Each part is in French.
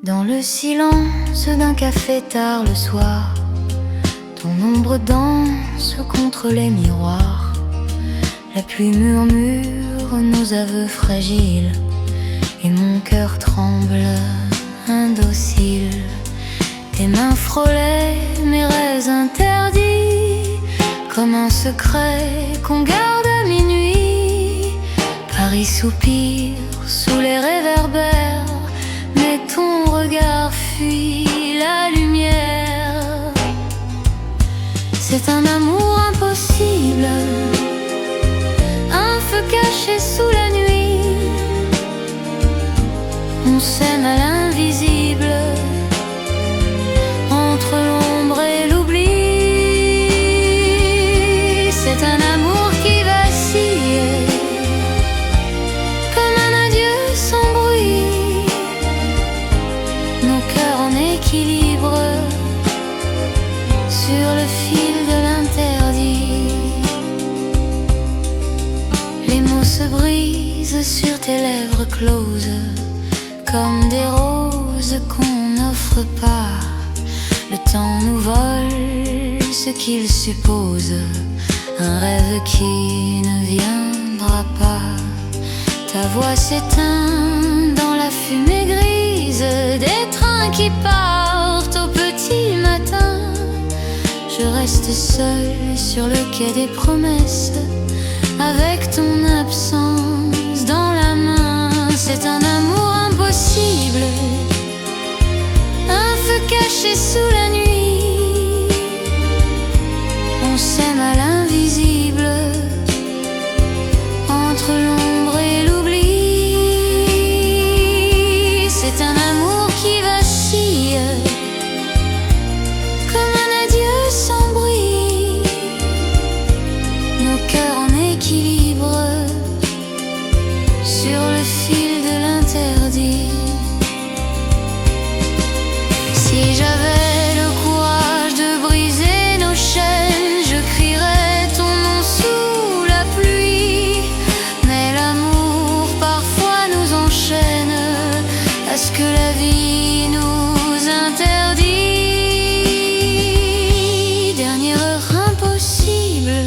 Dans le silence d'un café tard le soir, ton ombre danse contre les miroirs. La pluie murmure nos aveux fragiles et mon cœur tremble indocile. Tes mains frôlaient mes rêves interdits, comme un secret qu'on garde à minuit. Paris soupire sous les réverbères, mais ton regard fuit la lumière. C'est un amour impossible, un feu caché sous la nuit. On s'aime à l'invisible, entre l'ombre et l'oubli. C'est un amour qui vacille, comme un adieu sans bruit. Nos cœurs en équilibre, sur le fil de l'interdit. Les mots se brisent sur tes lèvres closes, comme des roses qu'on n'offre pas. Le temps nous vole ce qu'il suppose, un rêve qui ne viendra pas. Ta voix s'éteint dans la fumée grise des trains qui partent au petit matin. Je reste seule sur le quai des promesses, avec ton absence dans la main. C'est un amour impossible, un feu caché sous la nuit. On s'aime à l'invisible, entre l'ombre et l'oubli. C'est un amour qui vacille, comme un adieu sans bruit. Nos cœurs en équilibre, sur le fil de l'interdit. Si j'avais le courage de briser nos chaînes, je crierais ton nom sous la pluie. Mais l'amour parfois nous enchaîne à ce que la vie nous interdit. Dernière heure impossible,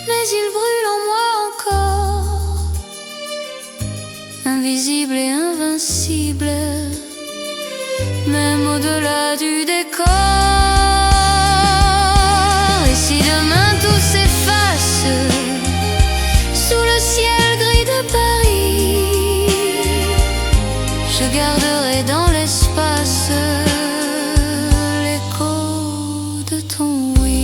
mais il brûle en moi encore, invisible et invincible, même au-delà du décor. Et si demain tout s'efface sous le ciel gris de Paris, je garderai dans l'espace l'écho de ton oui.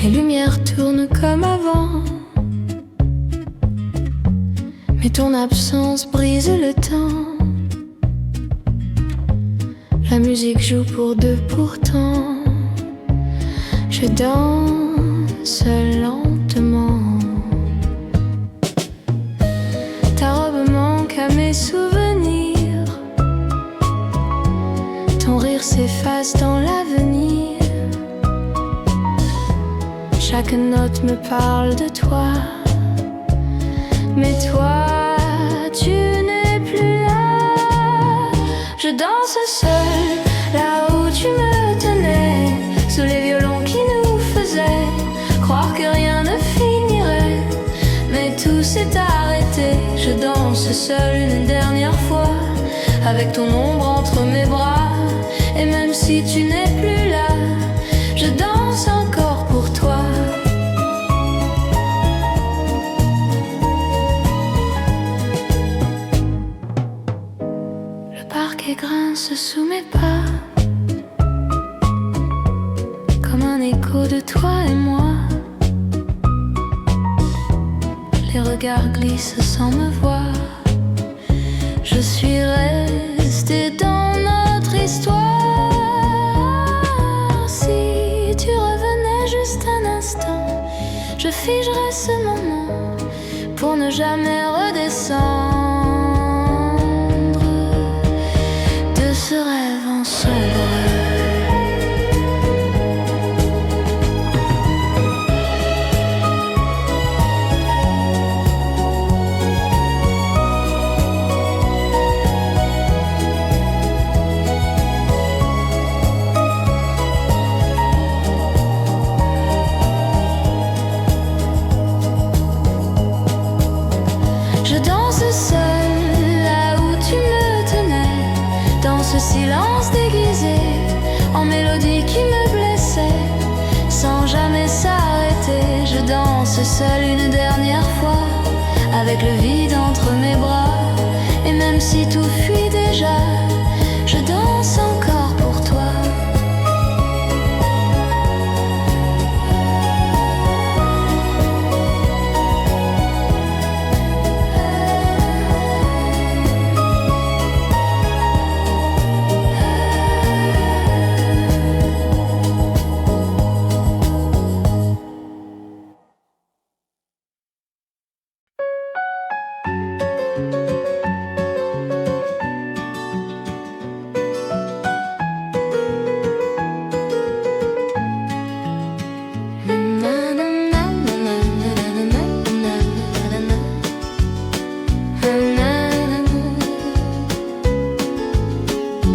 Les lumières tournent comme avant, mais ton absence brise le temps. La musique joue pour deux pourtant. Je danse lentement. Ta robe manque à mes souvenirs, ton rire s'efface dans l'avenir. Chaque note me parle de toi, mais toi, tu n'es plus là. Je danse seule, là où tu me tenais, sous les violons qui nous faisaient croire que rien ne finirait. Mais tout s'est arrêté. Je danse seule une dernière fois, avec ton ombre entre mes bras. Et même si tu n'es plus là, je danse encore pour toi. Le parc craque et grince sous mes pas, comme un écho de toi et moi. Les regards glissent sans me voir. Je suis restée dans notre histoire. Si tu revenais juste un instant, je figerais ce moment pour ne jamais redescendre de ce rêve en sombre. Je danse seule là où tu me tenais, dans ce silence déguisé, en mélodie qui me blessait, sans jamais s'arrêter. Je danse seule une dernière fois, avec le vide entre mes bras. Et même si tout fuit déjà, je danse encore pour toi.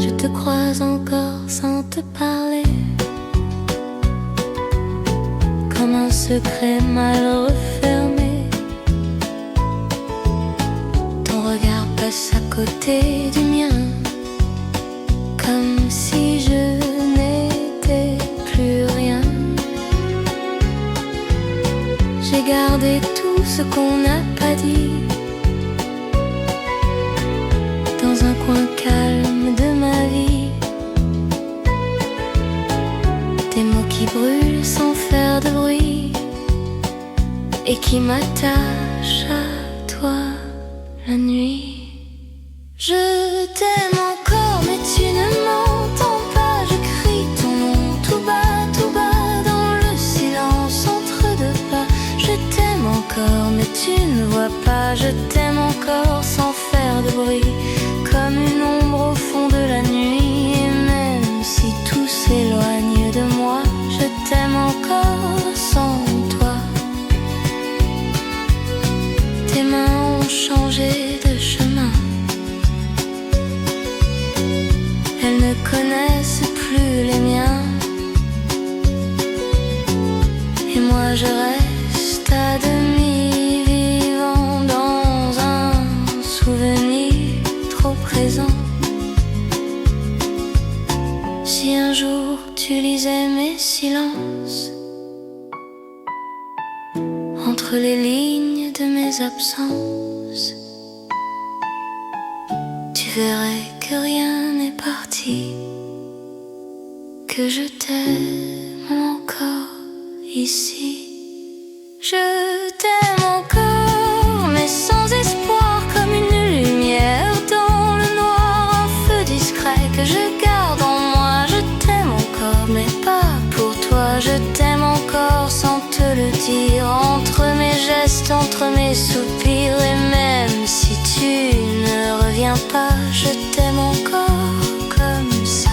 Je te croise encore sans te parler, comme un secret mal refermé. Ton regard passe à côté du mien, comme si je n'étais plus rien. J'ai gardé tout ce qu'on n'a pas dit, dans un coin calme de ma vie. Des mots qui brûlent sans faire de bruit, et qui m'attachent à toi la nuit. Je t'aime encore mais tu ne m'entends pas. Je crie ton nom tout bas dans le silence entre deux pas. Je t'aime encore mais tu ne vois pas. Je t'aime encore sans faire de bruit, comme une ombre au fond de la nuit. Et même si tout s'éloigne de moi, je t'aime encore sans toi. Tes mains ont changé de chemin, elles ne connaissent plus les miens. Et moi je reste à demi vivant dans un souvenir trop présent. Si un jour tu lisais mes silences, entre les lignes de mes absences, tu verrais que rien n'est parti, que je t'aime encore ici. Je t'aime encore mais sans espoir, comme une lumière dans le noir, un feu discret que je garde en moi. Je t'aime encore mais pas pour toi. Je t'aime encore sans te le dire, entre mes gestes, entre mes soupirs. Et même si tu ne reviens pas, je t'aime encore comme ça.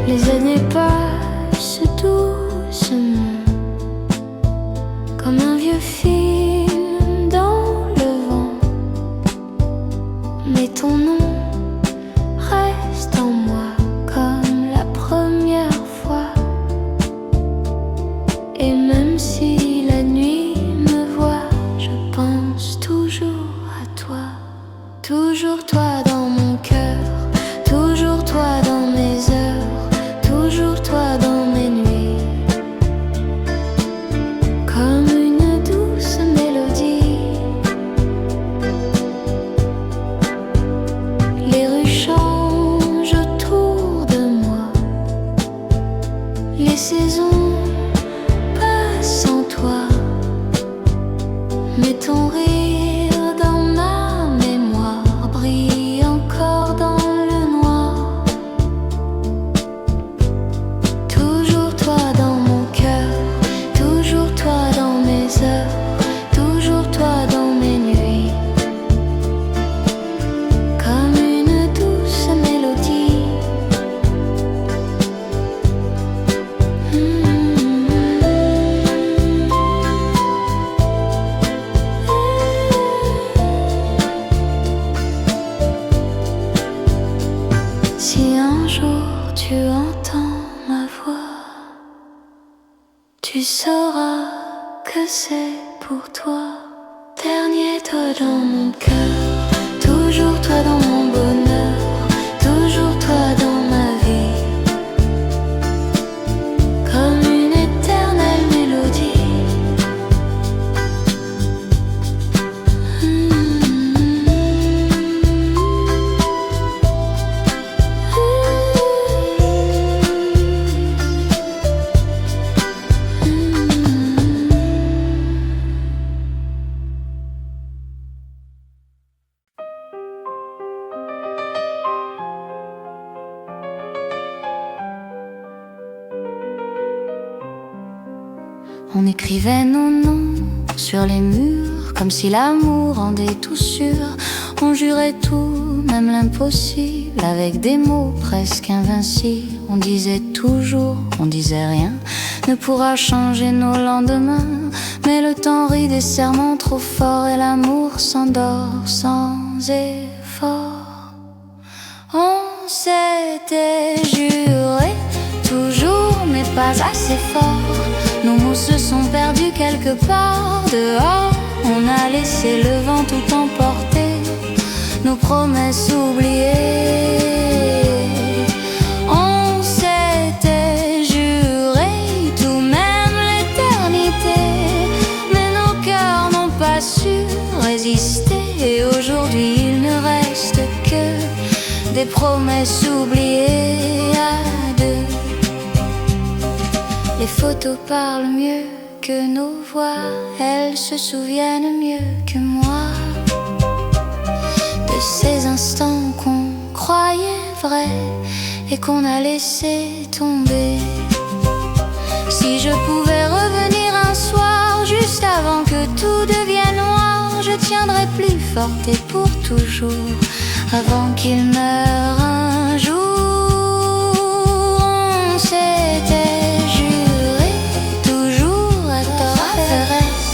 Les années passent doucement, comme un vieux film dans le vent. Mais ton nom reste en moi comme la première fois. Et même si la nuit me voit, je pense toujours à toi. Toujours toi dans mon cœur, toujours toi dans mes heures, toujours toi dans mes nuits. Comme une douce mélodie. Les rues changent autour de moi, les saisons passent sans toi, mais ton rire dans ma mémoire brille encore dans le noir. Toujours toi dans mon cœur, toujours toi dans mes heures, toujours toi dans mes nuits. Comme une douce mélodie. Si un jour tu entends ma voix, tu sauras que c'est pour toi. Dernier toi dans mon cœur, toujours toi dans mon bonheur, toujours toi dans ma vie. Comme une éternelle mélodie. On écrivait nos noms sur les murs, comme si l'amour rendait tout sûr. On jurait tout, même l'impossible, avec des mots presque invincibles. On disait toujours, on disait rien, ne pourra changer nos lendemains. Mais le temps rit des serments trop forts et l'amour s'endort sans effort. On s'était juré toujours, mais pas assez fort. Nos mots se sont perdus quelque part dehors. On a laissé le vent tout emporter, nos promesses oubliées. On s'était juré tout, même l'éternité, mais nos cœurs n'ont pas su résister. Et aujourd'hui il ne reste que des promesses oubliées à deux. Les photos parlent mieux que nos voix, elles se souviennent mieux que moi de ces instants qu'on croyait vrais et qu'on a laissé tomber. Si je pouvais revenir un soir, juste avant que tout devienne noir, je tiendrais plus forte et pour toujours, avant qu'il meure un jour. On s'était juré toujours à tort à Férès,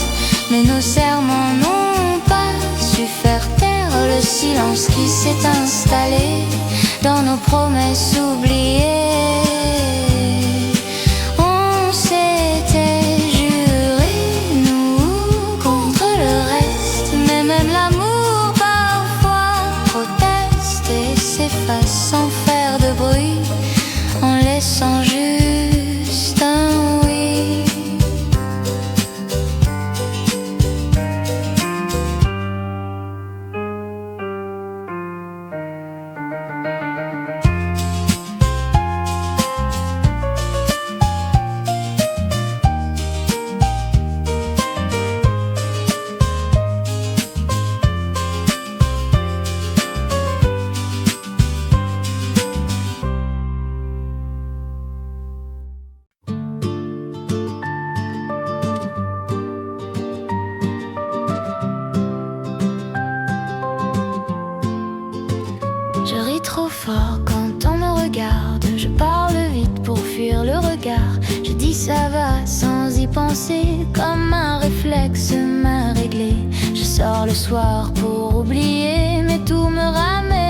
mais nos serments n'ont pas su faire taire le silence qui s'est installé dans nos promesses oubliées. On s'était juré, nous, contre le reste, mais même l'amour parfois proteste et s'efface sans faire de bruit, en laissant juste un oui. Je ris trop fort quand on me regarde, je parle vite pour fuir le regard. Je dis ça va sans y penser, comme un réflexe m'a réglé. Je sors le soir pour oublier, mais tout me ramène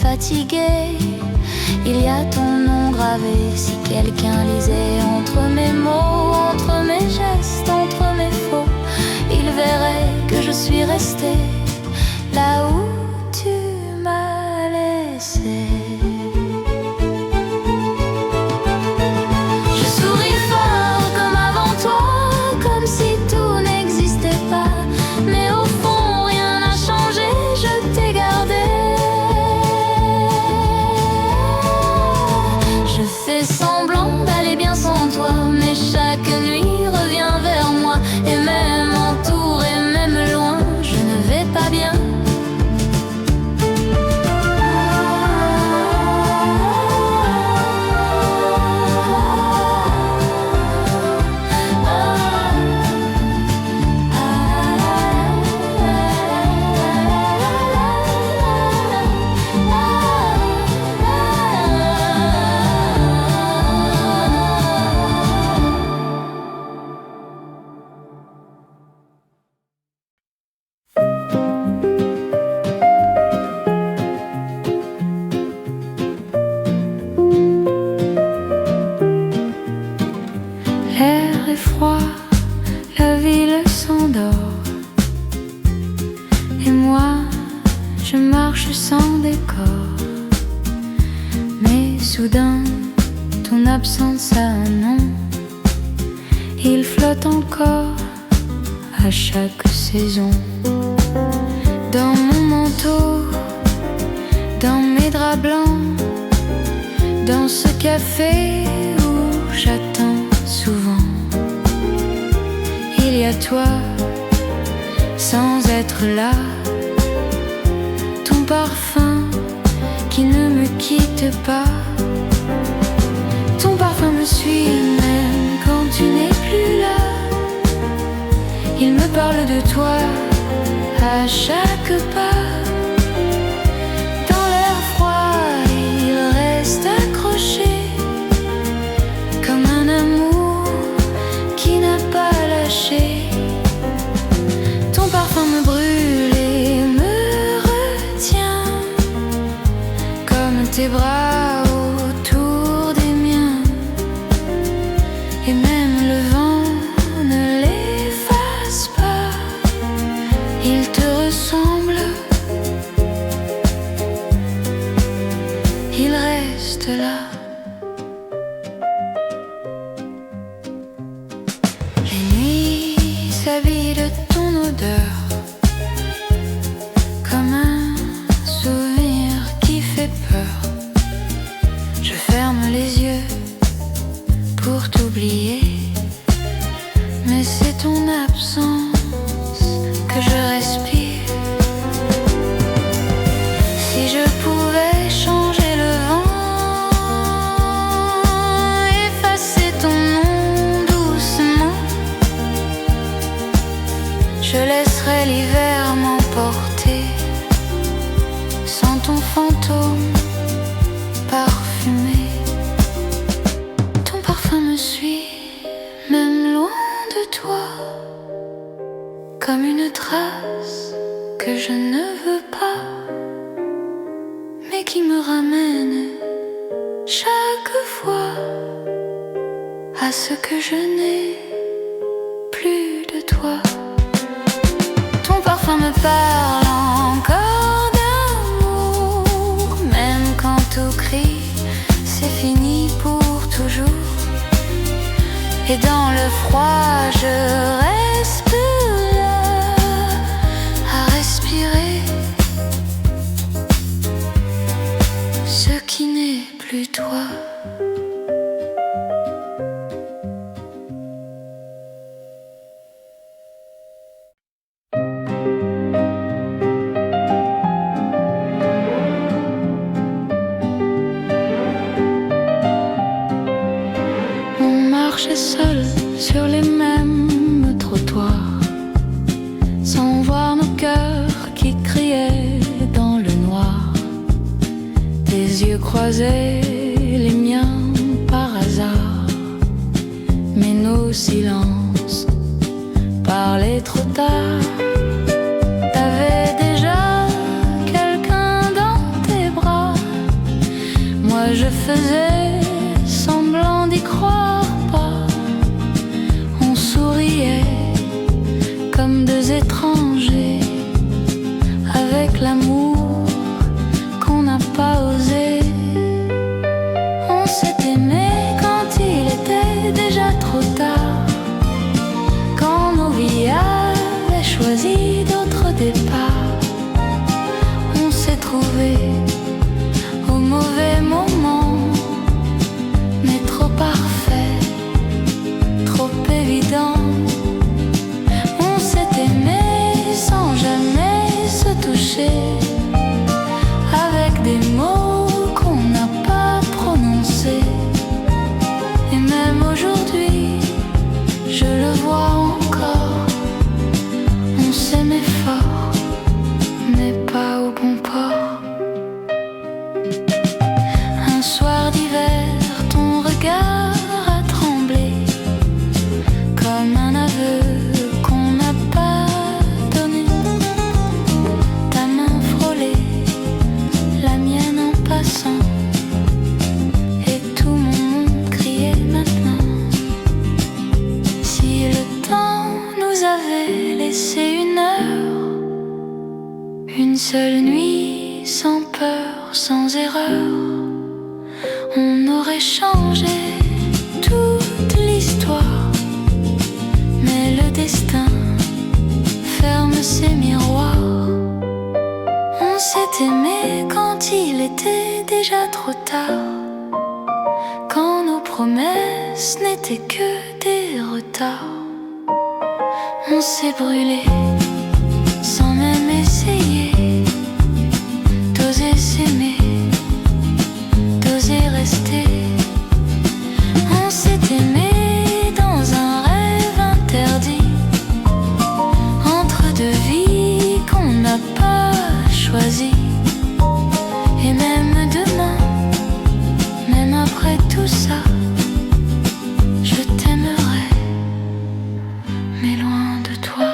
fatiguée. Il y a ton nom gravé. Si quelqu'un lisait entre mes mots, entre mes gestes, entre mes faux, il verrait que je suis restée là où tu m'as laissé. Je souris fort comme avant toi, comme si tout n'existait pas. Mais au fond rien n'a changé, je t'ai gardé. Je fais semblant d'aller bien sans toi, mais chaque nuit revient vers moi. Et même entouré, même loin, je ne vais pas bien. L'air est froid, la ville s'endort, et moi, je marche sans décor. Mais soudain, ton absence a un nom. Il flotte encore à chaque saison. Dans mon manteau, dans mes draps blancs, dans ce café où j'attends souvent, il y a toi, sans être là, ton parfum qui ne me quitte pas. Ton parfum me suit même quand tu n'es plus là. Il me parle de toi à chaque pas. Dans l'air froid, il reste accroché comme un amour qui n'a pas lâché. Ton parfum me brûle et me retient comme tes bras autour des miens. Et même le vent ne l'efface pas. Il te ressemble, il reste là. Les nuits s'habillent de ton odeur, comme un souvenir qui fait peur. Je ferme les yeux pour t'oublier, mais c'est ton absence que je respire. Si je pouvais changer le vent, effacer ton nom doucement, je laisserais l'hiver m'emporter sans ton fantôme parfumé. Ton parfum me suit, même loin de toi, comme une trace que je ne veux pas, mais qui me ramène chaque fois à ce que je n'ai plus de toi. Ton parfum me parle encore d'amour, même quand tout crie, c'est fini pour toujours. Et dans le froid, je reste là à respirer ce qui n'est plus toi. On marchait seul sur les mêmes trottoirs, sans voir nos cœurs qui criaient dans le noir. Tes yeux croisaient les miens par hasard, mais nos silences parlaient trop tard. T'avais déjà quelqu'un dans tes bras, Moi je faisais semblant d'y croire pas. On souriait comme deux étrangers, avec l'amour qu'on n'a pas osé. On s'est aimé quand il était déjà trop tard, quand nos vies avaient choisi d'autres départs. On s'est trouvé au mauvais moment, mais trop parfait, trop évident. On s'est aimé sans jamais se toucher, avec des mots qu'on n'a pas prononcés. Et même aujourd'hui, je le vois encore, on s'aimait fort, mais pas au bon port. Un soir d'hiver, ton regard a tremblé, comme un aveu qu'on n'a pas donné. Ta main frôlait la mienne en passant, et tout mon monde criait maintenant. Si le temps nous avait laissé une heure, une seule nuit sans peur, sans erreur, on aurait changé toute l'histoire. Mais le destin ferme ses miroirs. On s'est aimé quand il était déjà trop tard, quand nos promesses n'étaient que des retards. On s'est brûlé sans même essayer d'oser s'aimer, d'oser rester. On s'est aimé dans un rêve interdit, entre deux vies qu'on n'a pas choisies. Et même demain, même après tout ça, je t'aimerai, mais loin de toi.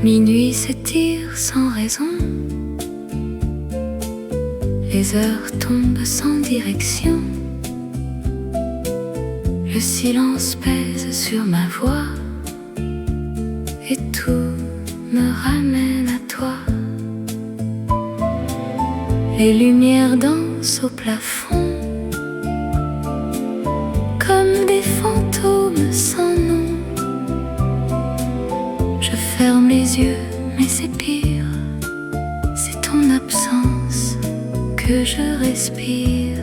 Minuit s'étire sans raison, les heures tombent sans direction. Le silence pèse sur ma voix, et tout me ramène à toi. Les lumières dansent au plafond, comme des fantômes sans nom. Je ferme les yeux, mais c'est pire, c'est ton absence que je respire.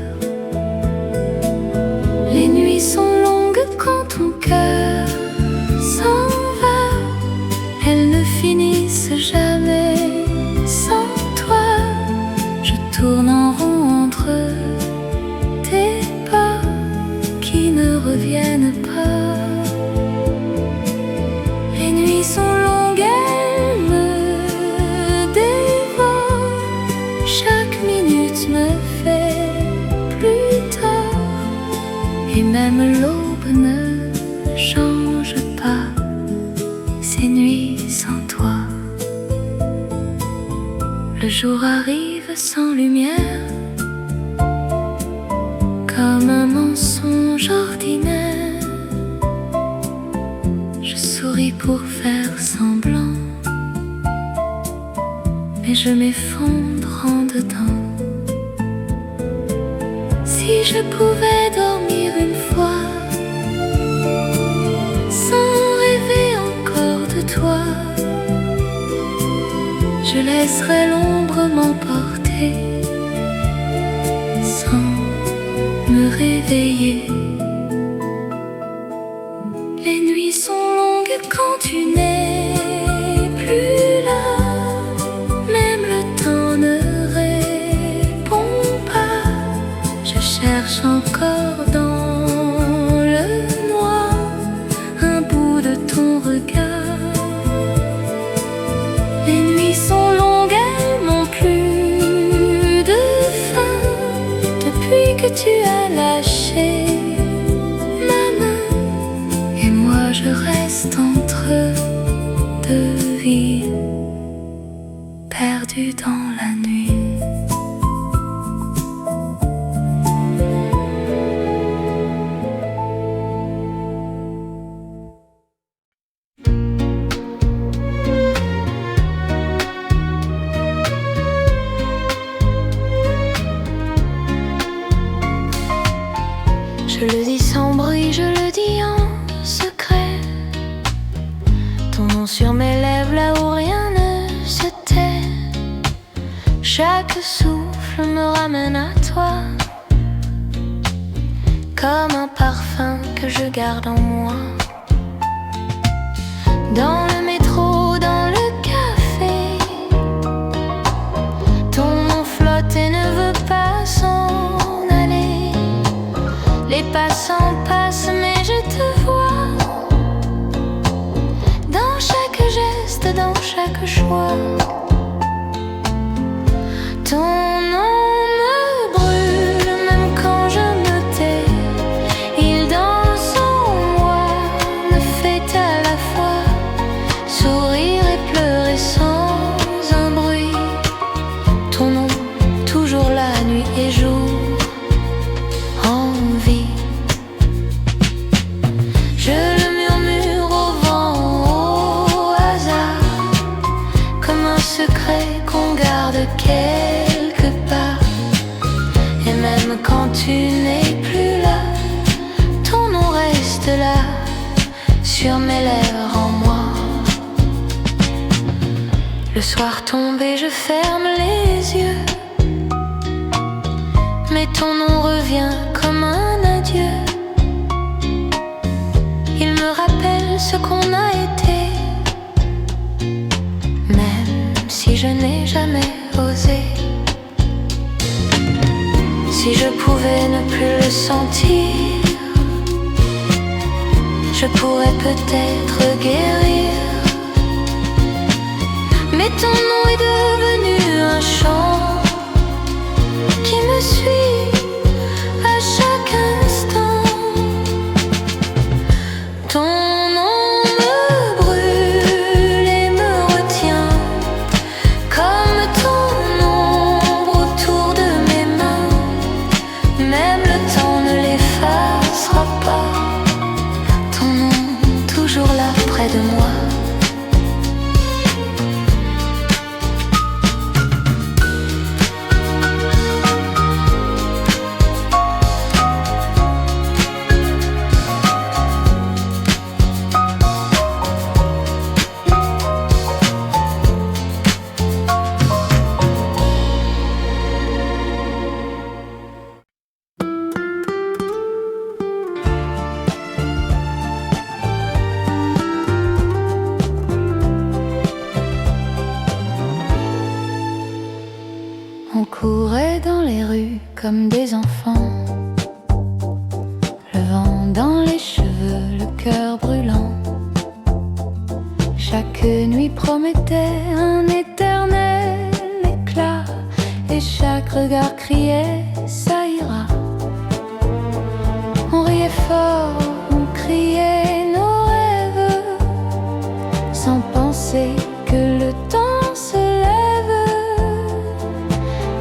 Les nuits sont longues quand ton cœur s'en va, elles ne finissent jamais sans toi. Je tourne en rond entre tes pas qui ne reviennent pas. Les nuits sont longues, elles me dévorent, chaque minute me fait plus tard. Et même l'aube ne change pas ces nuits sans toi. Le jour arrive sans lumière, comme un mensonge ordinaire. Je souris pour faire semblant, mais je m'effondre en dedans. Si je pouvais dormir une fois, sans rêver encore de toi, je laisserais l'ombre m'emporter, sans me réveiller. Les nuits sont longues quand tu n'es plus là, même le temps ne répond cherche encore dans le noir un bout de ton regard. Les nuits sont longues, elles n'ont plus de fin depuis que tu as lâché ma main. Et moi je reste entre deux villes, perdue dans la nuit. Je le dis sans bruit, je le dis en secret. Ton nom sur mes lèvres, là où rien ne se tait. Chaque souffle me ramène à toi, comme un parfum que je garde en moi. Dans le métro, dans le café, ton nom flotte et ne veut pas s'en aller. Les passants passent mais je te vois, dans chaque geste, dans chaque choix. Ton nom me brûle même quand je me tais. Il danse en moi, me fait à la fois sourire et pleurer sans un bruit. Ton nom, toujours la nuit et jour, en vie. Je le murmure au vent, au hasard, comme un secret qu'on garde quelque part. Et même quand tu n'es plus là, ton nom reste là, sur mes lèvres, en moi. Le soir tombe et je ferme les yeux, mais ton nom revient comme un adieu. Il me rappelle ce qu'on a été, même si je n'ai jamais osé. Si je pouvais ne plus le sentir, je pourrais peut-être guérir. Mais ton nom est devenu un chant qui me suit à chaque instant. Ton nom me brûle et me retient, comme ton ombre autour de mes mains. Même le temps ne l'effacera pas, ton nom toujours là près de moi. On courait dans les rues comme des enfants, le vent dans les cheveux, le cœur brûlant. Chaque nuit promettait un éternel éclat, et chaque regard criait ça ira. On riait fort, on criait nos rêves, sans penser que le temps se lève.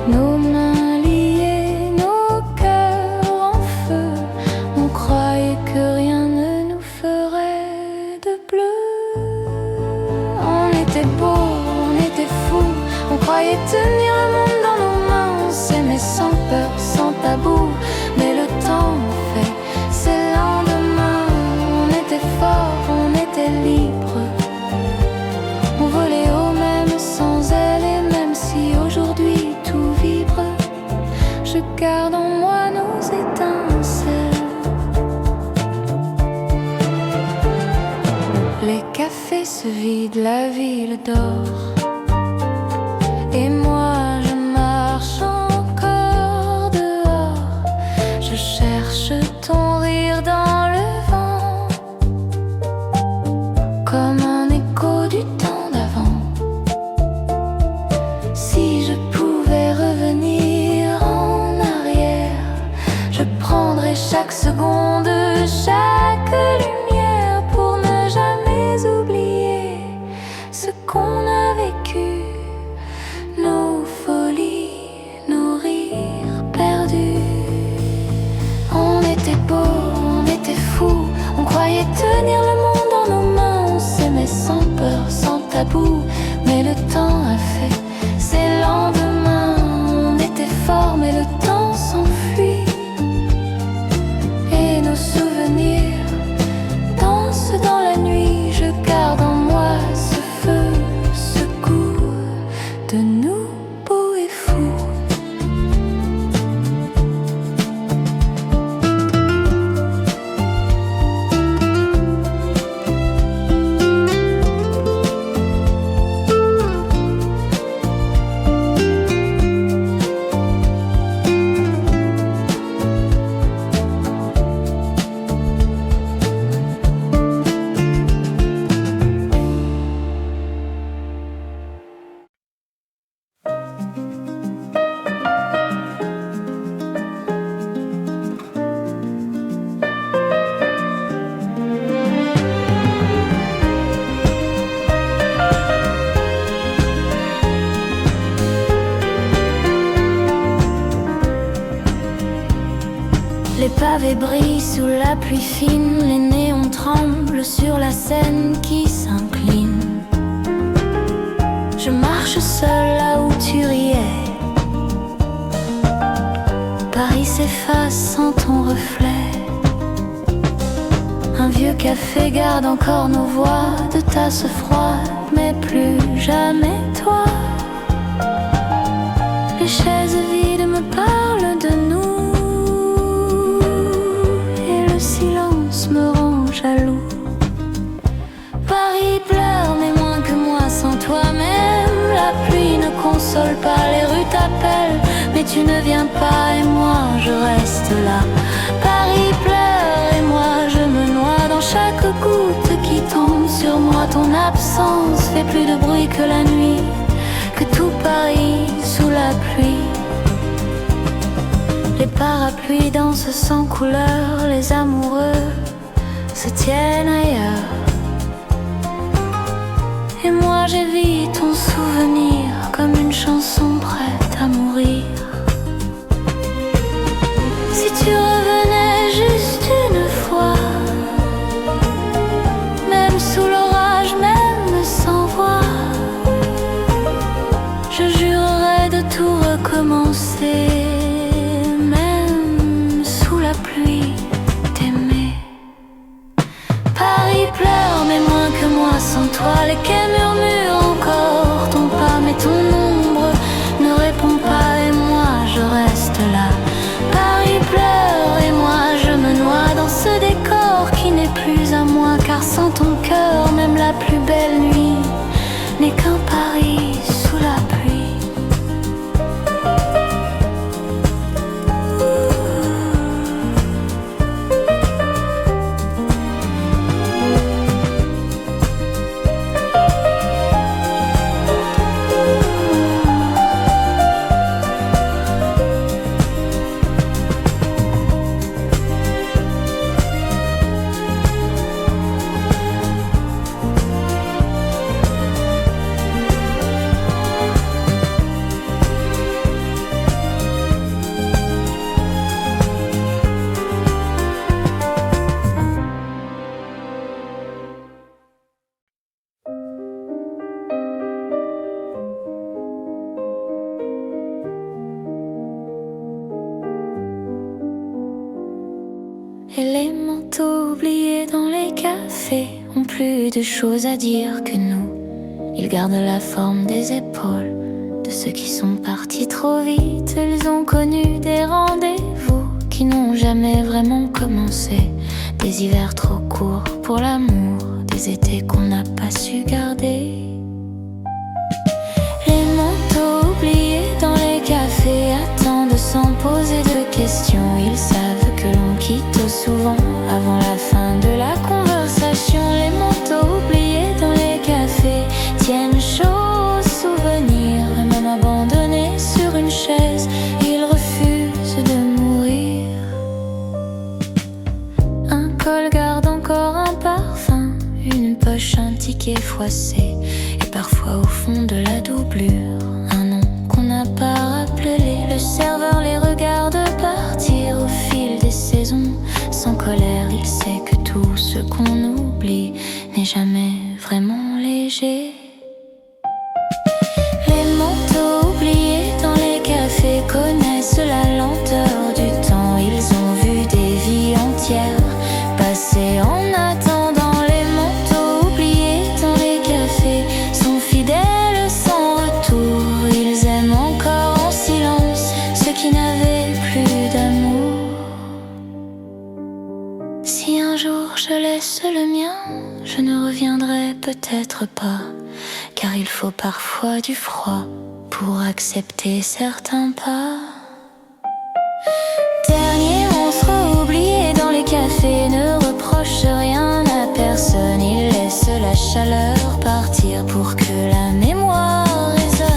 Nos mains liées, nos cœurs en feu, on croyait que rien ne nous ferait de bleu. On était beaux, on était fous, on croyait tenir le monde dans nos mains. On s'aimait sans peur, sans tabou, mais le temps fait ses lendemains. On était forts, on était libres, on volait haut même sans elle. Et même si aujourd'hui tout vibre, je garde en moi nos étincelles. Les cafés se vident, la ville dort, et moi je marche encore dehors. Je prendrai chaque seconde, chaque lumière pour ne jamais oublier ce qu'on a vécu, nos folies, nos rires perdus. On était beaux, on était fous, on croyait tenir le monde dans nos mains, on s'aimait sans peur, sans tabou, mais le temps a fait ses lendemains. On était forts mais le temps s'enfuit et nos souvenirs dansent dans la nuit. Je garde en moi ce feu, ce goût de nous beaux et fous. Les pavés brillent sous la pluie fine, les néons tremblent sur la scène qui s'incline. Je marche seule là où tu riais, Paris s'efface sans ton reflet. Un vieux café garde encore nos voix de tasses froides, mais plus jamais toi. Les chaises vides me parlent de nous, le silence me rend jaloux. Paris pleure mais moins que moi sans toi-même. La pluie ne console pas, les rues t'appellent, mais tu ne viens pas et moi je reste là. Paris pleure et moi je me noie dans chaque goutte qui tombe sur moi. Ton absence fait plus de bruit que la nuit, que tout Paris sous la pluie. Les parapluies dansent sans couleur, les amoureux se tiennent ailleurs. Et moi j'évite ton souvenir comme une chanson prête à mourir. Si tu revenais juste une fois, même sous l'orage, même sans voix, je jurerais de tout recommencer. Sans toi, les quais murmurent encore ton pas, mais ton ombre ne répond pas et moi je reste là. Paris pleure et moi je me noie dans ce décor qui n'est plus à moi, car sans ton cœur, même la plus belle nuit n'est qu'un Paris sous la pluie. Et les manteaux oubliés dans les cafés ont plus de choses à dire que nous. Ils gardent la forme des épaules de ceux qui sont partis trop vite. Ils ont connu des rendez-vous qui n'ont jamais vraiment commencé, des hivers trop courts pour l'amour, des étés qu'on n'a pas su garder. Les manteaux oubliés dans les cafés attendent sans poser de questions. Ils savent que l'on quitte souvent avant la fin de la conversation. Les manteaux oubliés dans les cafés tiennent chaud aux souvenirs, et même abandonnés sur une chaise, ils refusent de mourir. piqué, froissé, et parfois au fond de la doublure, un nom qu'on n'a pas rappelé. Le serveur les regarde partir au fil des saisons. Sans colère, il sait que tout ce qu'on oublie n'est jamais vraiment léger. Les manteaux oubliés dans les cafés connaissent la lenteur du temps. Ils ont vu des vies entières passer en attendant. Les manteaux oubliés dans les cafés sont fidèles sans retour. Ils aiment encore en silence ceux qui n'avaient plus d'amour. Si un jour je laisse le mien, je ne reviendrai peut-être pas, car il faut parfois du froid pour accepter certains pas. Dernier monstre oublié dans les cafés ne reproche rien à personne. Il laisse la chaleur partir pour que la mémoire résonne.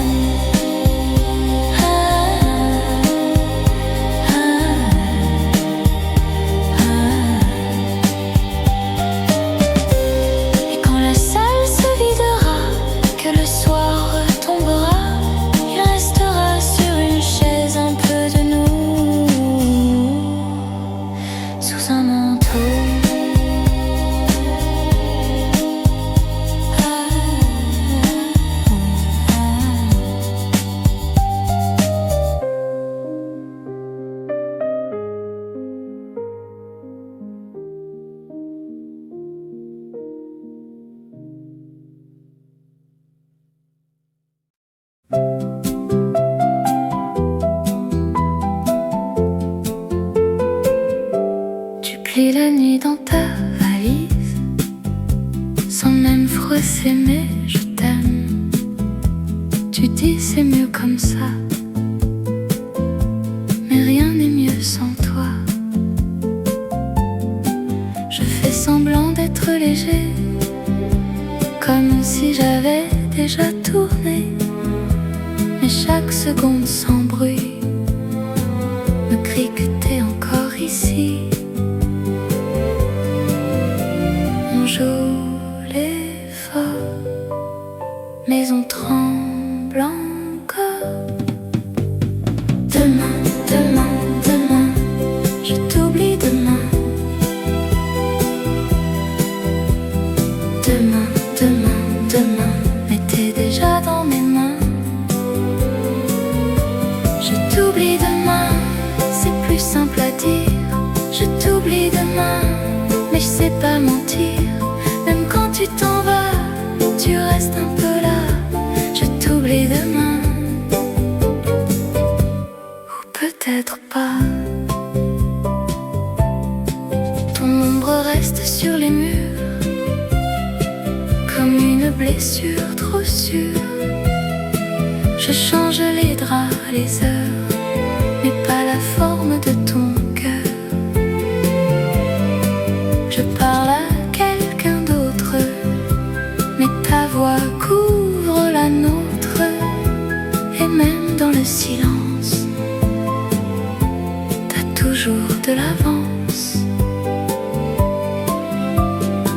Et quand la salle se videra, que le soir retombera, il restera sur une chaise un peu de nous, sous un manteau. Tu plies la nuit dans ta valise, sans même froisser, mais je t'aime. Tu dis c'est mieux comme ça, mais rien n'est mieux sans toi. Je fais semblant d'être léger, comme si j'avais déjà tourné, mais chaque seconde sans bruit me crie que t'es encore ici. On joue les forts, mais on tremble encore. Demain, demain, demain, je t'oublie demain. Demain, demain, demain, mais t'es déjà dans mes mains. Je t'oublie demain, c'est plus simple à dire. Je t'oublie demain, mais je sais pas mentir. Même quand tu t'en vas, tu restes un peu là. Je t'oublie demain, ou peut-être pas. Ton ombre reste sur les murs, comme une blessure trop sûre. Je change les draps, les heures, mais pas la forme de ton cœur. Je parle à quelqu'un d'autre, mais ta voix couvre la nôtre. Et même dans le silence, t'as toujours de l'avance.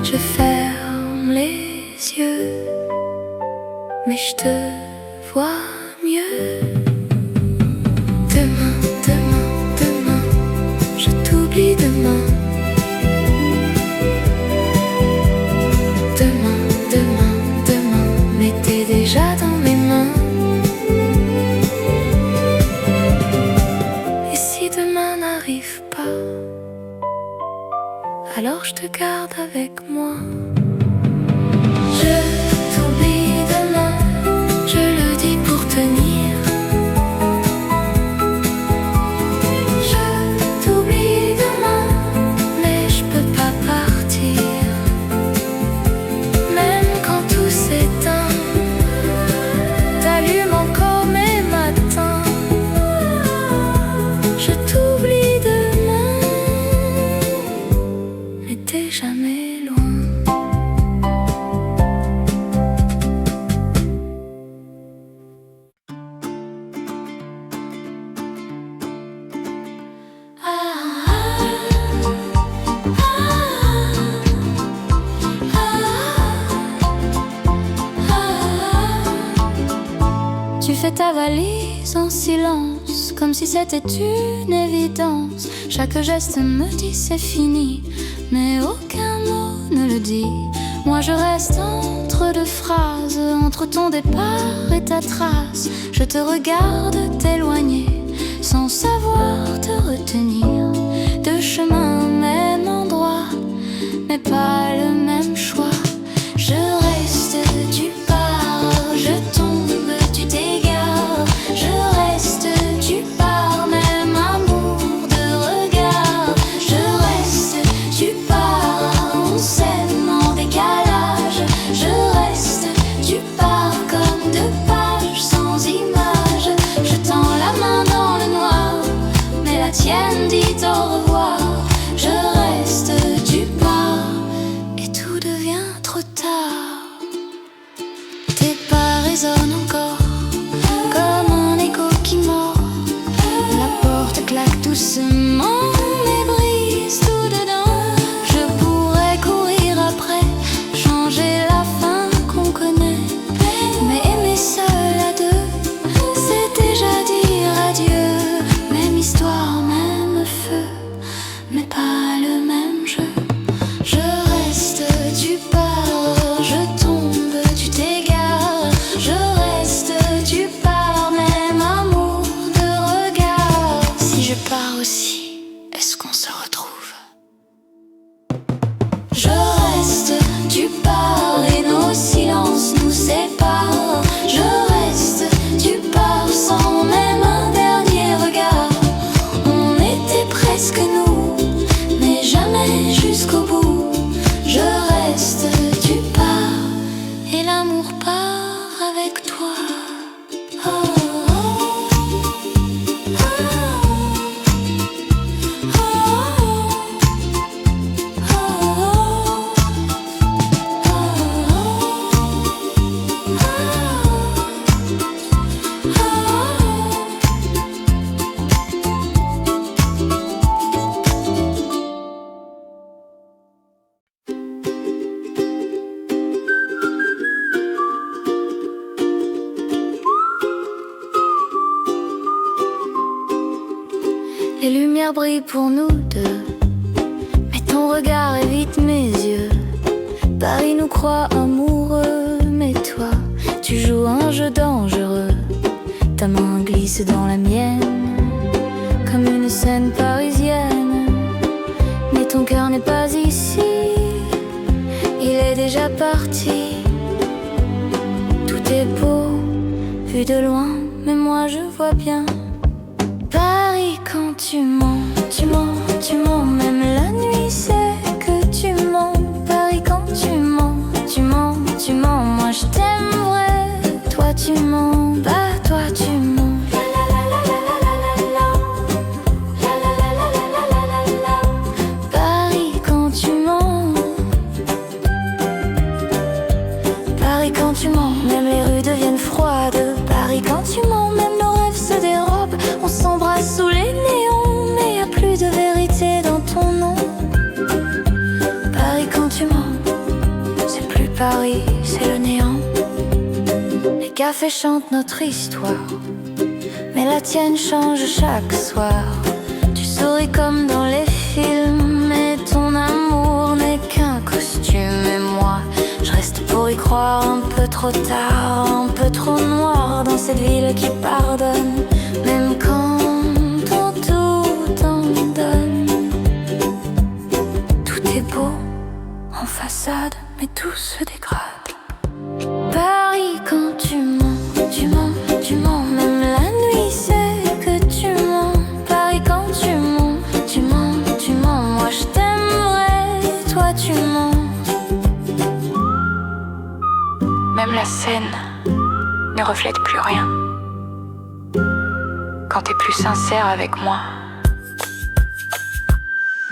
Je ferme les yeux, mais je te vois mieux. Demain, demain, demain, je t'oublie demain. Demain, demain, demain, mais t'es déjà dans mes mains. Et si demain n'arrive pas, alors je te garde avec moi. Je t'oublie demain, je le dis pour tenir. Je t'oublie demain, mais je peux pas partir. Même quand tout s'éteint, t'allumes encore mes matins. Je t'oublie demain, mais t'es jamais loin. totalise en silence, comme si c'était une évidence. Chaque geste me dit c'est fini, mais aucun mot ne le dit. Moi je reste entre deux phrases, entre ton départ et ta trace. Je te regarde t'éloigner, sans savoir te retenir. Deux chemins au même endroit, mais pas le même choix. Je reste, tu pars, je tombe, tu t'égares. Je reste, tu pars, même amour de regard. Je reste, tu pars, on s'aime en décalage. Je reste, tu pars comme deux pages sans image. Je tends la main dans le noir, mais la tienne dit au revoir. Je reste, tu pars, et tout devient trop tard. Tes pas résonnent encore, comme un écho qui mord. La porte claque doucement, mais brise tout dedans. Je pourrais courir après, changer la fin qu'on connaît. Mais aimer seul à deux, c'est déjà dire adieu. Même histoire, même feu, mais pas le même jeu. Je reste, tu pars, je tombe, tu t'égares. Je reste, tu pars, même amour de regard. Si je pars aussi, est-ce qu'on se retrouve? Je reste, tu pars, et nos silences nous séparent. Je reste, tu pars, sans même un dernier regard. On était presque nous, mais jamais jusqu'au bout. Je reste, tu pars, et l'amour part avec toi. Oh, oh, oh, oh, les lumières brillent pour nous deux, mais ton regard évite mes yeux. Paris nous croit amoureux, mais toi, tu joues un jeu dangereux. Ta main glisse dans la mienne, comme une scène parisienne. Mais ton cœur n'est pas ici, il est déjà parti. Tout est beau, vu de loin, mais moi je vois bien Paris quand tu mens, tu mens, tu mens. Même la nuit c'est que tu mens. Paris quand tu mens, tu mens, tu mens. Moi je t'aime vrai, toi tu mens, bah toi tu mens. Paris quand tu mens, Paris quand tu mens. Même les rues deviennent froides. Paris quand tu mens, même nos rêves se dérobent. On s'embrasse sous les néons, mais y a plus de vérité dans ton nom. Paris quand tu mens, c'est plus Paris, c'est le néant. Les cafés chantent notre histoire, mais la tienne change chaque soir. Tu souris comme dans les films, mais ton amour n'est qu'un costume. Et moi, je reste pour y croire un peu trop tard, un peu trop noir dans cette ville qui pardonne, même quand ton tout t'en donne. Tout est beau en façade, mais tout se dégrade. Paris quand tu mens, tu mens, tu mens. Même la nuit c'est que tu mens. Paris quand tu mens, tu mens, tu mens. Moi je t'aime vrai, toi tu mens. Même la scène ne reflète plus rien quand t'es plus sincère avec moi.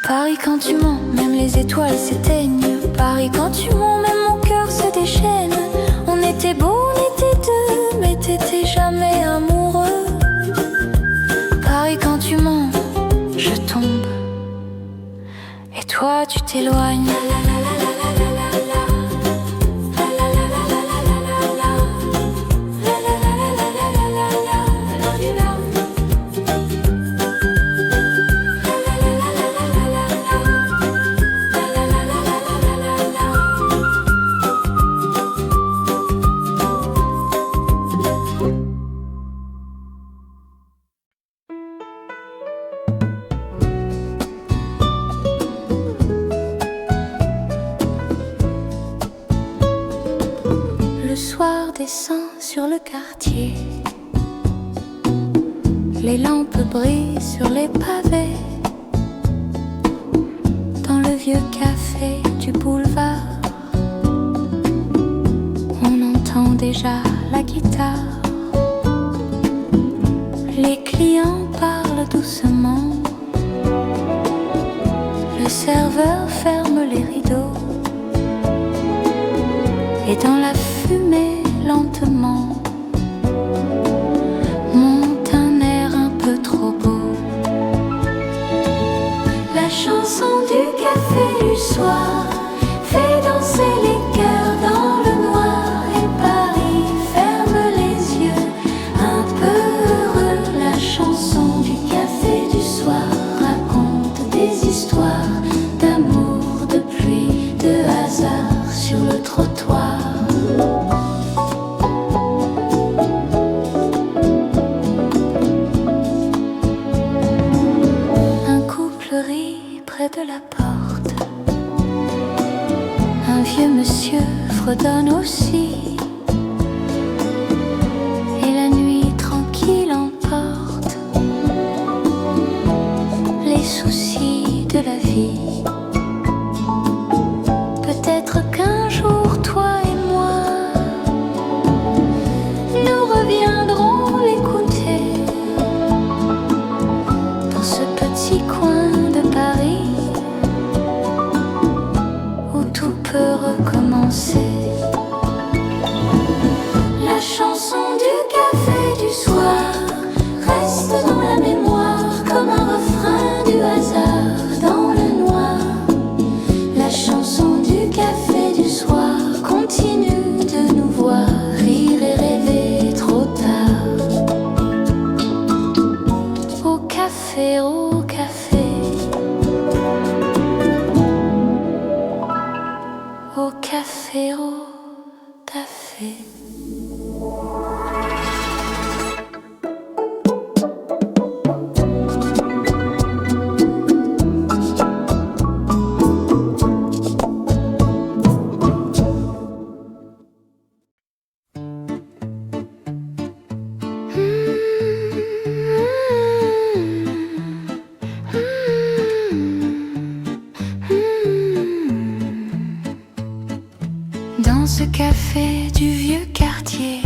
Paris quand tu mens, même les étoiles s'éteignent. Paris quand tu mens, même mon cœur se déchaîne. On était beaux, on était deux, mais t'étais jamais amoureux. Paris quand tu mens, je tombe, et toi tu t'éloignes. descend sur le quartier. Les lampes brillent sur les pavés. Dans le vieux café du boulevard, on entend déjà la guitare. Les clients parlent doucement. Le serveur ferme les rideaux. Et dans la fumée, lentement, monte un air un peu trop beau. La chanson du café du soir fait danser les cœurs dans le noir. Et Paris ferme les yeux, un peu heureux. La chanson du café du soir raconte des histoires d'amour, de pluie, de hasard sur le trottoir. Un couple rit près de la porte. Un vieux monsieur fredonne aussi. Et la nuit tranquille emporte les soucis de la vie. Peut-être qu'un jour, toi et moi, nous reviendrons l'écouter dans ce petit coin de Paris où tout peut recommencer. La chanson du café du soir reste dans la mémoire comme un refrain du hasard dans le noir. La chanson du café du soir continue de nous voir rire et rêver trop tard. Au café, au café, au café, au café. Dans ce café du vieux quartier,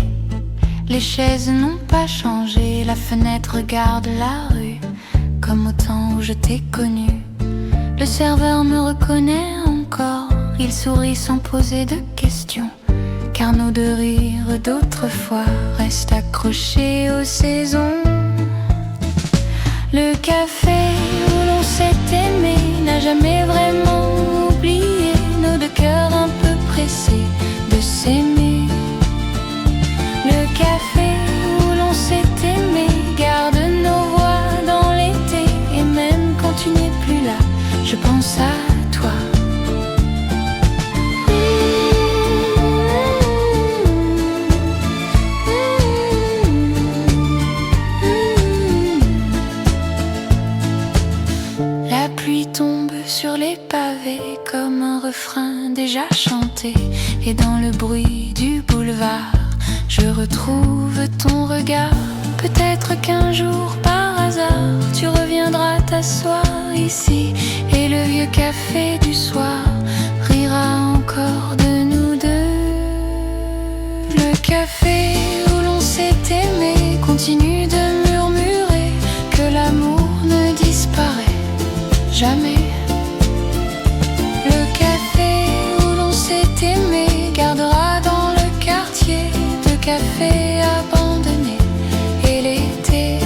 les chaises n'ont pas changé. La fenêtre regarde la rue comme au temps où je t'ai connu. Le serveur me reconnaît encore. Il sourit sans poser de questions, car nos deux rires d'autrefois restent accrochés aux saisons. Le café où l'on s'est aimé n'a jamais vraiment oublié nos deux cœurs un peu pressés de s'aimer. Le café où l'on s'est aimé garde nos voix dans l'été. Et même quand tu n'es plus là, je pense à toi. La pluie tombe sur les pavés comme un refrain déjà chanté. Et dans le bruit du boulevard, je retrouve ton regard. Peut-être qu'un jour, par hasard, tu reviendras t'asseoir ici. Et le vieux café du soir rira encore de nous deux. Le café où l'on s'est aimé continue de murmurer que l'amour ne disparaît jamais. Le café où l'on s'est aimé gardera dans le quartier de cafés abandonnés et l'été.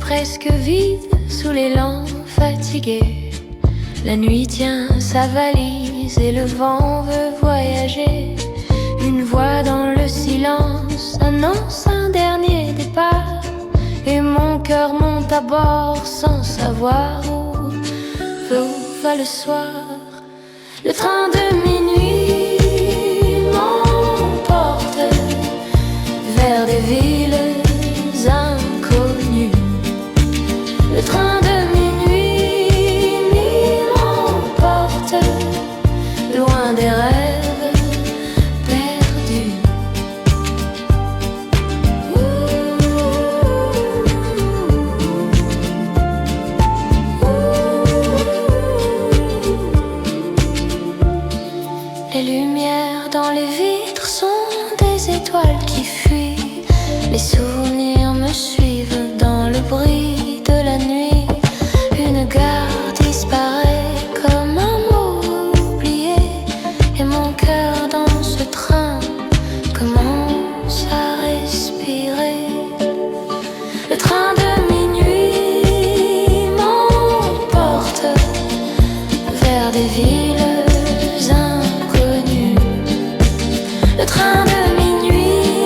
presque vide sous les lampes fatiguées. La nuit tient sa valise et le vent veut voyager. Une voix dans le silence annonce un dernier départ. Et mon cœur monte à bord sans savoir où va le soir. Le train de minuit m'emporte vers des villes inconnues. Le train de minuit m'emporte loin des rêves perdus. Les lumières dans les vitres sont des étoiles qui fuient. Les souvenirs me suivent dans le bruit de la nuit. Une gare disparaît comme un mot oublié. Et mon cœur dans ce train commence à respirer. Le train de minuit m'emporte vers des villes inconnues. Le train de minuit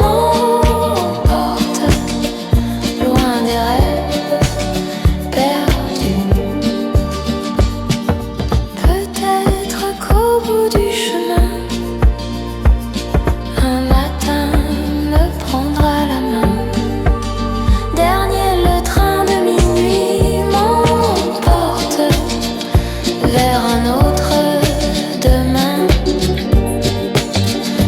m'emporte loin des rêves perdus. Peut-être qu'au bout du chemin, un matin me prendra la main. Dernier, le train de minuit m'emporte vers un autre demain.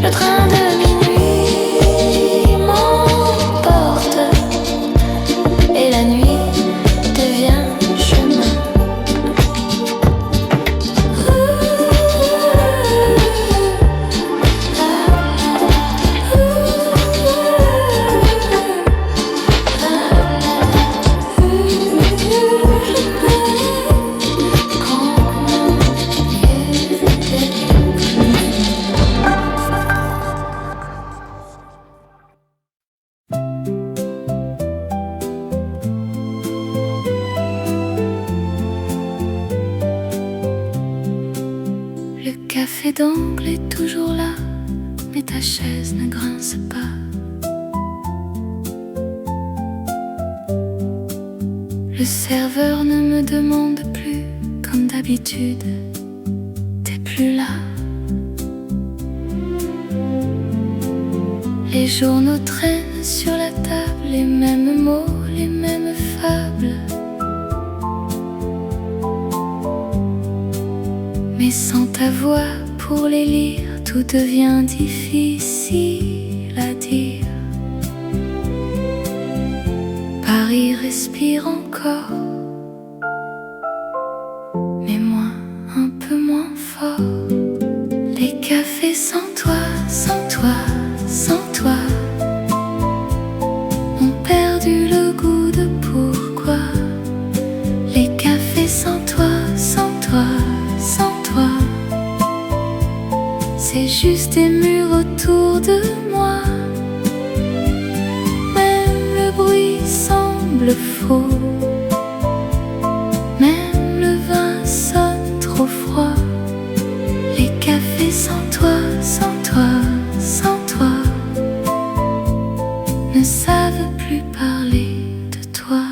Le train de minuit m'emporte et la nuit devient chemin. Le café d'angle est toujours là, mais ta chaise ne grince pas. Le serveur ne me demande plus comme d'habitude, t'es plus là. Les journaux traînent sur la table, les mêmes mots, les mêmes fables. Mais sans ta voix pour les lire, tout devient difficile à dire. Paris respire encore, mais moins, un peu moins fort. Les cafés sans toi, sans toi, sans toi ont perdu le goût de pourquoi. Les cafés sans toi, sans toi, sans toi, c'est juste des murs autour de moi. Même le bruit semble faux, même le vin sonne trop froid. Les cafés sans toi, sans toi, sans toi ne savent plus parler de toi.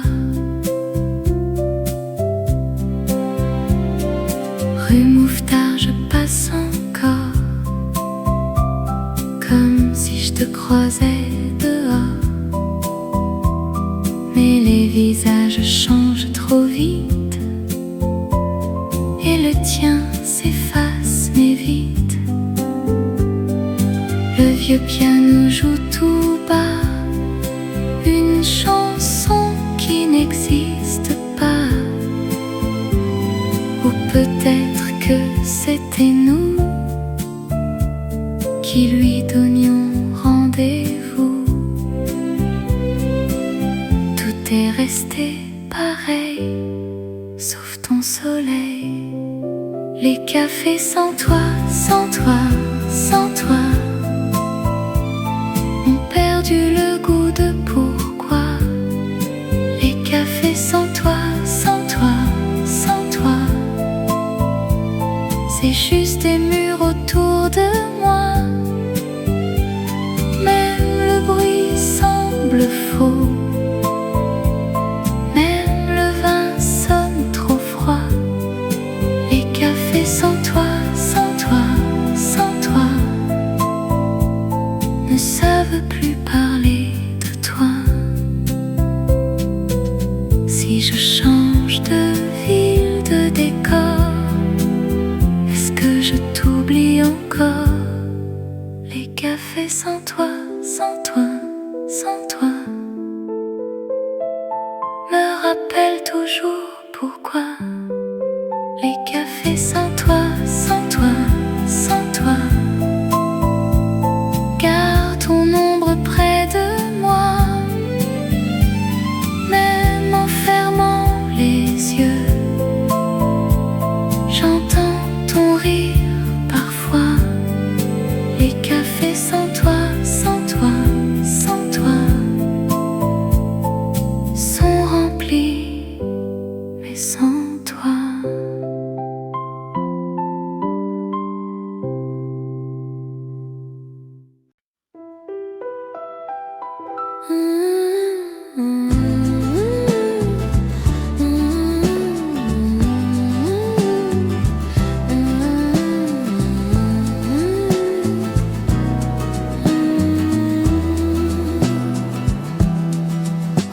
Rue Mouffetard, je passe encore, comme si je te croisais dehors. Mais les visages changent trop vite, et le tien s'efface mais vite. Le vieux piano joue tout bas une chanson qui n'existe pas. Ou peut-être que c'était nous qui lui donnions rendez-vous. Tout est resté pareil, sauf ton soleil. Les cafés sans toi, sans toi, sans toi ont perdu le goût de pourquoi. Les Les cafés sans toi, sans toi, sans toi. C'est juste des murs autour de moi. Même le bruit semble faux. Même le vin sonne trop froid. Les cafés sans toi, sans toi, sans toi ne savent plus parler de toi. Si je change de ville, de décor, est-ce que je t'oublie encore? Les cafés sans toi, sans toi, sans toi me rappellent toujours pourquoi. Les cafés sans toi, sans toi, sans toi. Garde ton ombre près de moi. Même en fermant les yeux, j'entends ton rire parfois. Les cafés sans toi, sans toi, sans toi sont remplis, mais sans toi.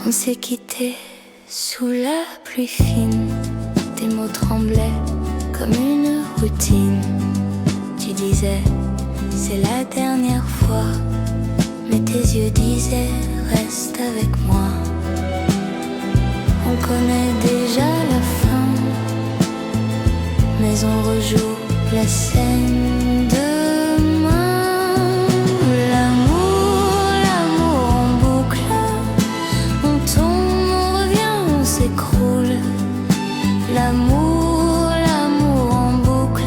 On s'est quitté sous la pluie fine. Tes mots tremblaient comme une routine. Tu disais, c'est la dernière fois. Mais tes yeux disaient, reste avec moi. On connaît déjà la fin, mais on rejoue la scène demain. L'amour, l'amour en boucle. On tombe, on revient, on s'écroule. L'amour, l'amour en boucle.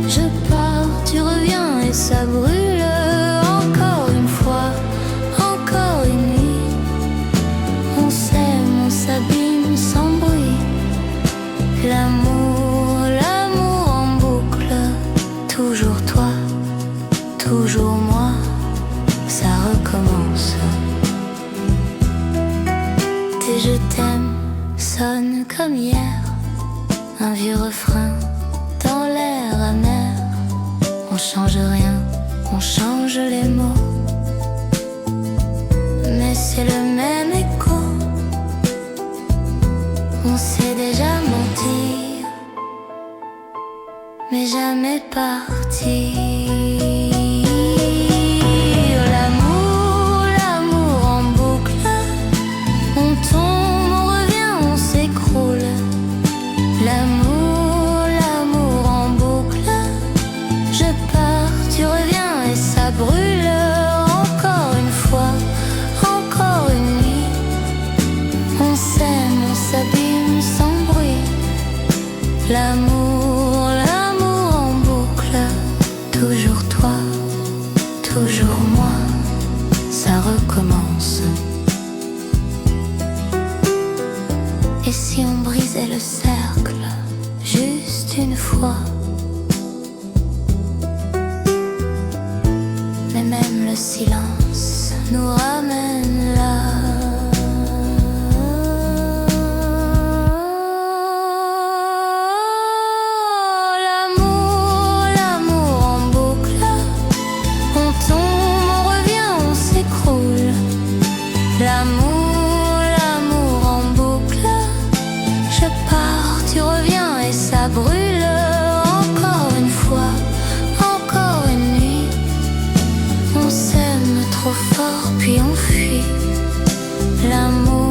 Je pars, tu reviens et ça brûle. Encore une fois, encore une nuit. On s'aime, on s'abîme sans bruit. L'amour, l'amour en boucle. Toujours toi, toujours moi. Ça recommence. Tes je t'aime sonnent comme hier. Un vieux refrain dans l'air amer. On change rien, on change les mots, mais c'est le même écho. On sait déjà mentir, mais jamais partir. L'amour, l'amour en boucle. On tombe, on revient, on s'écroule. L'amour, l'amour en boucle. Je pars, tu reviens et ça brûle. Encore une fois, encore une nuit. On s'aime, on s'abîme sans bruit. L'amour, l'amour en boucle. Toujours toi, toujours moi. Ça recommence. Et si on brisait le cercle juste une fois? Mais même le silence nous ramène là. L'amour, l'amour en boucle. On tombe, on revient, on s'écroule. L'amour, l'amour en boucle. Je pars, tu reviens et ça brûle. Encore une fois, encore une nuit. On s'aime trop fort puis on fuit. L'amour